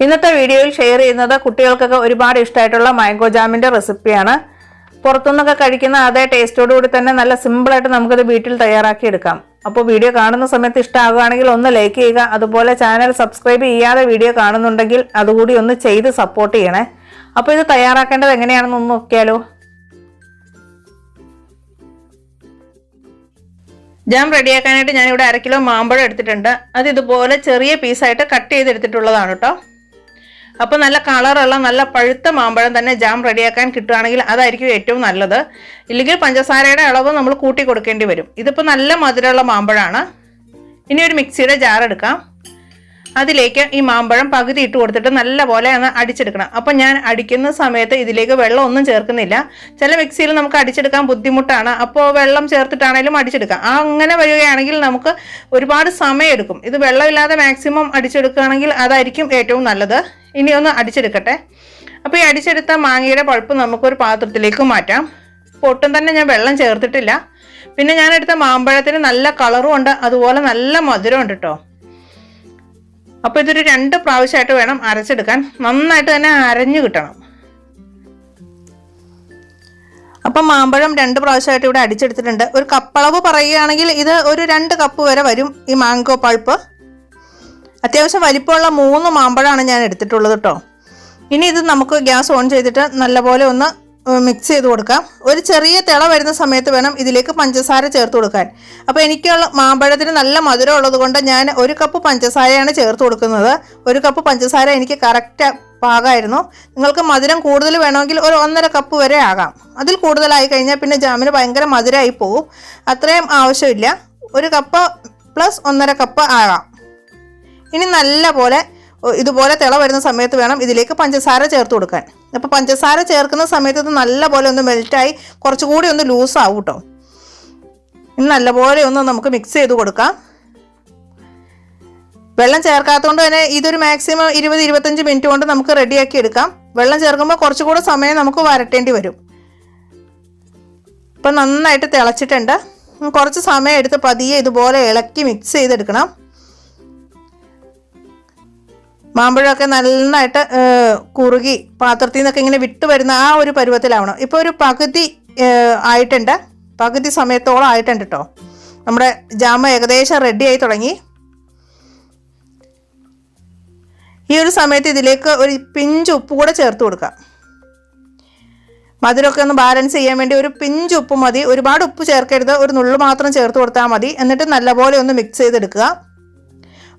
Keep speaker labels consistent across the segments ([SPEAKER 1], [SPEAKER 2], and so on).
[SPEAKER 1] ഇന്നത്തെ വീഡിയോയിൽ ഷെയർ ചെയ്യുന്നത് കുട്ടികൾക്കൊക്കെ ഒരുപാട് ഇഷ്ടമായിട്ടുള്ള മാംഗോ ജാമിൻ്റെ റെസിപ്പിയാണ്. പുറത്തുനിന്നൊക്കെ കഴിക്കുന്ന അതേ ടേസ്റ്റോടുകൂടി തന്നെ നല്ല സിമ്പിളായിട്ട് നമുക്കത് വീട്ടിൽ തയ്യാറാക്കി എടുക്കാം. അപ്പോൾ വീഡിയോ കാണുന്ന സമയത്ത് ഇഷ്ടമാകുകയാണെങ്കിൽ ഒന്ന് ലൈക്ക് ചെയ്യുക. അതുപോലെ ചാനൽ സബ്സ്ക്രൈബ് ചെയ്യാതെ വീഡിയോ കാണുന്നുണ്ടെങ്കിൽ അതുകൂടി ഒന്ന് ചെയ്ത് സപ്പോർട്ട് ചെയ്യണേ. അപ്പോൾ ഇത് തയ്യാറാക്കേണ്ടത് എങ്ങനെയാണെന്ന് ഒന്ന് നോക്കിയാലോ. ജാം റെഡിയാക്കാനായിട്ട് ഞാനിവിടെ 1/2 കിലോ മാമ്പഴം എടുത്തിട്ടുണ്ട്. അത് ഇതുപോലെ ചെറിയ പീസായിട്ട് കട്ട് ചെയ്തെടുത്തിട്ടുള്ളതാണ് കേട്ടോ. അപ്പോൾ നല്ല കളറുള്ള നല്ല പഴുത്ത മാമ്പഴം തന്നെ ജാം റെഡിയാക്കാൻ കിട്ടുകയാണെങ്കിൽ അതായിരിക്കും ഏറ്റവും നല്ലത്. ഇല്ലെങ്കിൽ പഞ്ചസാരയുടെ അളവ് നമ്മൾ കൂട്ടി കൊടുക്കേണ്ടി വരും. ഇതിപ്പോൾ നല്ല മധുരമുള്ള മാമ്പഴമാണ്. ഇനി ഒരു മിക്സിയുടെ ജാർ എടുക്കാം. അതിലേക്ക് ഈ മാമ്പഴം പകുതി ഇട്ട് കൊടുത്തിട്ട് നല്ലപോലെ ഒന്ന് അടിച്ചെടുക്കണം. അപ്പം ഞാൻ അടിക്കുന്ന സമയത്ത് ഇതിലേക്ക് വെള്ളം ഒന്നും ചേർക്കുന്നില്ല. ചില മിക്സിയിൽ നമുക്ക് അടിച്ചെടുക്കാൻ ബുദ്ധിമുട്ടാണ്. അപ്പോൾ വെള്ളം ചേർത്തിട്ടാണെങ്കിലും അടിച്ചെടുക്കാം. അങ്ങനെ വരികയാണെങ്കിൽ നമുക്ക് ഒരുപാട് സമയം എടുക്കും. ഇത് വെള്ളമില്ലാതെ മാക്സിമം അടിച്ചെടുക്കുകയാണെങ്കിൽ അതായിരിക്കും ഏറ്റവും നല്ലത്. ഇനി ഒന്ന് അടിച്ചെടുക്കട്ടെ. അപ്പോൾ ഈ അടിച്ചെടുത്ത മാങ്ങയുടെ പൾപ്പ് നമുക്കൊരു പാത്രത്തിലേക്ക് മാറ്റാം. ഇപ്പോൾ ഒട്ടും തന്നെ ഞാൻ വെള്ളം ചേർത്തിട്ടില്ല. പിന്നെ ഞാനെടുത്ത മാമ്പഴത്തിന് നല്ല കളറും ഉണ്ട്, അതുപോലെ നല്ല മധുരം ഉണ്ട് കേട്ടോ. അപ്പോൾ ഇതൊരു 2 പ്രാവശ്യമായിട്ട് വേണം അരച്ചെടുക്കാൻ. നന്നായിട്ട് തന്നെ അരഞ്ഞു കിട്ടണം. അപ്പം മാമ്പഴം 2 പ്രാവശ്യമായിട്ട് ഇവിടെ അടിച്ചെടുത്തിട്ടുണ്ട്. ഒരു കപ്പളവ് പറയുകയാണെങ്കിൽ ഇത് ഒരു 2 കപ്പ് വരെ വരും ഈ മാംഗോ പൾപ്പ്. അത്യാവശ്യം വലിപ്പമുള്ള 3 മാമ്പഴമാണ് ഞാൻ എടുത്തിട്ടുള്ളത് കേട്ടോ. ഇനി ഇത് നമുക്ക് ഗ്യാസ് ഓൺ ചെയ്തിട്ട് നല്ലപോലെ ഒന്ന് മിക്സ് ചെയ്ത് കൊടുക്കാം. ഒരു ചെറിയ തിള വരുന്ന സമയത്ത് വേണം ഇതിലേക്ക് പഞ്ചസാര ചേർത്ത് കൊടുക്കാൻ. അപ്പോൾ എനിക്കുള്ള മാമ്പഴത്തിന് നല്ല മധുരം ഉള്ളത് കൊണ്ട് ഞാൻ 1 കപ്പ് പഞ്ചസാരയാണ് ചേർത്ത് കൊടുക്കുന്നത്. 1 കപ്പ് പഞ്ചസാര എനിക്ക് കറക്റ്റ് പാകമായിരുന്നു. നിങ്ങൾക്ക് മധുരം കൂടുതൽ വേണമെങ്കിൽ ഒരു 1.5 കപ്പ് വരെ ആകാം. അതിൽ കൂടുതലായി കഴിഞ്ഞാൽ പിന്നെ ജാമിന് ഭയങ്കര മധുരമായി പോകും. അത്രയും ആവശ്യമില്ല. 1 കപ്പ് പ്ലസ് 1.5 കപ്പ് ആകാം. ഇനി നല്ല പോലെ ഇതുപോലെ തിള വരുന്ന സമയത്ത് വേണം ഇതിലേക്ക് പഞ്ചസാര ചേർത്ത് കൊടുക്കാൻ. അപ്പോൾ പഞ്ചസാര ചേർക്കുന്ന സമയത്ത് ഇത് നല്ലപോലെ ഒന്ന് മെൽറ്റായി കുറച്ചുകൂടി ഒന്ന് ലൂസാവും കേട്ടോ. ഇനി നല്ലപോലെ ഒന്ന് നമുക്ക് മിക്സ് ചെയ്ത് കൊടുക്കാം. വെള്ളം ചേർക്കാത്തതുകൊണ്ട് തന്നെ ഇതൊരു മാക്സിമം 20-25 മിനിറ്റ് കൊണ്ട് നമുക്ക് റെഡിയാക്കി എടുക്കാം. വെള്ളം ചേർക്കുമ്പോൾ കുറച്ചുകൂടെ സമയം നമുക്ക് വരട്ടേണ്ടി വരും. ഇപ്പം നന്നായിട്ട് തിളച്ചിട്ടുണ്ട്. കുറച്ച് സമയം എടുത്ത് പതിയെ ഇതുപോലെ ഇളക്കി മിക്സ് ചെയ്തെടുക്കണം. മാമ്പഴമൊക്കെ നന്നായിട്ട് കുറുകി പാത്രത്തിൽ നിന്നൊക്കെ ഇങ്ങനെ വിട്ട് വരുന്ന ആ ഒരു പരുവത്തിലാവണം. ഇപ്പോൾ ഒരു പകുതി ആയിട്ടുണ്ട്. പകുതി സമയത്തോളം ആയിട്ടുണ്ട് കേട്ടോ. നമ്മുടെ ജാമ ഏകദേശം റെഡി ആയി തുടങ്ങി. ഈ ഒരു സമയത്ത് ഇതിലേക്ക് ഒരു പിഞ്ച് ഉപ്പ് കൂടെ ചേർത്ത് കൊടുക്കാം. മധുരമൊക്കെ ഒന്ന് ബാലൻസ് ചെയ്യാൻ വേണ്ടി ഒരു പിഞ്ച് ഉപ്പ് മതി. ഒരുപാട് ഉപ്പ് ചേർക്കരുത്. ഒരു നുള്ളു മാത്രം ചേർത്ത് കൊടുത്താൽ മതി. എന്നിട്ട് നല്ലപോലെ ഒന്ന് മിക്സ് ചെയ്തെടുക്കുക.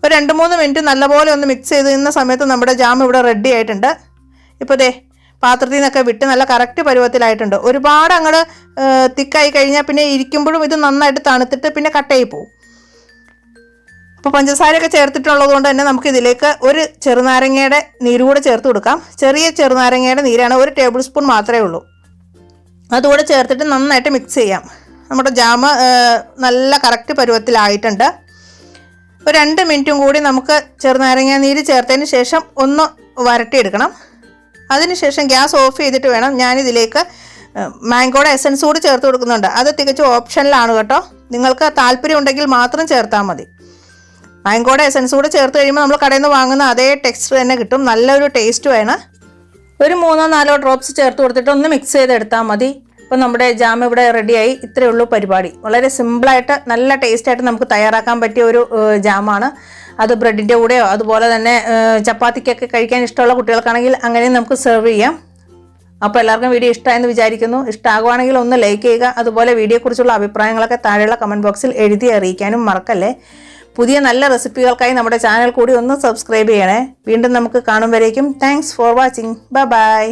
[SPEAKER 1] ഒരു 2-3 മിനിറ്റ് നല്ലപോലെ ഒന്ന് മിക്സ് ചെയ്ത് നിന്ന സമയത്ത് നമ്മുടെ ജാം ഇവിടെ റെഡി ആയിട്ടുണ്ട്. ഇപ്പോൾ ദേ പാത്രത്തിൽ നിന്നൊക്കെ വിട്ട് നല്ല കറക്റ്റ് പരുവത്തിലായിട്ടുണ്ട്. ഒരുപാട് അങ്ങോട്ട് തിക്കായി കഴിഞ്ഞാൽ പിന്നെ ഇരിക്കുമ്പോഴും ഇത് നന്നായിട്ട് തണുത്തിട്ട് പിന്നെ കട്ടയായി പോകും. അപ്പോൾ പഞ്ചസാരയൊക്കെ ചേർത്തിട്ടുള്ളത് കൊണ്ട് തന്നെ നമുക്ക് ഇതിലേക്ക് ഒരു ചെറുനാരങ്ങയുടെ നീര് കൂടെ ചേർത്ത് കൊടുക്കാം. ചെറിയ ചെറുനാരങ്ങയുടെ നീരാണ്. 1 ടേബിൾ സ്പൂൺ മാത്രമേ ഉള്ളൂ. അതുകൂടെ ചേർത്തിട്ട് നന്നായിട്ട് മിക്സ് ചെയ്യാം. നമ്മുടെ ജാം നല്ല കറക്റ്റ് പരുവത്തിലായിട്ടുണ്ട്. ഒരു 2 മിനിറ്റും കൂടി നമുക്ക് ചെറുനാരങ്ങ നീര് ചേർത്തതിന് ശേഷം ഒന്ന് വരട്ടിയെടുക്കണം. അതിനുശേഷം ഗ്യാസ് ഓഫ് ചെയ്തിട്ട് വേണം ഞാനിതിലേക്ക് മാംഗോയുടെ എസൻസ് കൂടി ചേർത്ത് കൊടുക്കുന്നുണ്ട്. അത് തികച്ചും ഓപ്ഷനിലാണ് കേട്ടോ. നിങ്ങൾക്ക് താല്പര്യം ഉണ്ടെങ്കിൽ മാത്രം ചേർത്താൽ മതി. മാംഗോയുടെ എസൻസ് കൂടി ചേർത്ത് കഴിയുമ്പോൾ നമ്മൾ കടയിൽ നിന്ന് വാങ്ങുന്ന അതേ ടെക്സ്ചർ തന്നെ കിട്ടും. നല്ലൊരു ടേസ്റ്റ് വേണം. ഒരു 3-4 ഡ്രോപ്സ് ചേർത്ത് കൊടുത്തിട്ട് ഒന്ന് മിക്സ് ചെയ്തെടുത്താൽ മതി. അപ്പോൾ നമ്മുടെ ജാം ഇവിടെ റെഡിയായി. ഇത്രയേ ഉള്ളൂ പരിപാടി. വളരെ സിമ്പിളായിട്ട് നല്ല ടേസ്റ്റായിട്ട് നമുക്ക് തയ്യാറാക്കാൻ പറ്റിയ ഒരു ജാമാണ്. അത് ബ്രെഡിൻ്റെ കൂടെയോ അതുപോലെ തന്നെ ചപ്പാത്തിക്കൊക്കെ കഴിക്കാൻ ഇഷ്ടമുള്ള കുട്ടികൾക്കാണെങ്കിൽ അങ്ങനെയും നമുക്ക് സെർവ് ചെയ്യാം. അപ്പോൾ എല്ലാവർക്കും വീഡിയോ ഇഷ്ടമായെന്ന് വിചാരിക്കുന്നു. ഇഷ്ടമാകുവാണെങ്കിൽ ഒന്ന് ലൈക്ക് ചെയ്യുക. അതുപോലെ വീഡിയോയെക്കുറിച്ചുള്ള അഭിപ്രായങ്ങളൊക്കെ താഴെയുള്ള കമൻറ്റ് ബോക്സിൽ എഴുതി അറിയിക്കാനും മറക്കല്ലേ. പുതിയ നല്ല റെസിപ്പികൾക്കായി നമ്മുടെ ചാനൽ കൂടി ഒന്ന് സബ്സ്ക്രൈബ് ചെയ്യണേ. വീണ്ടും നമുക്ക് കാണും വരേക്കും താങ്ക്സ് ഫോർ വാച്ചിങ്. ബൈ.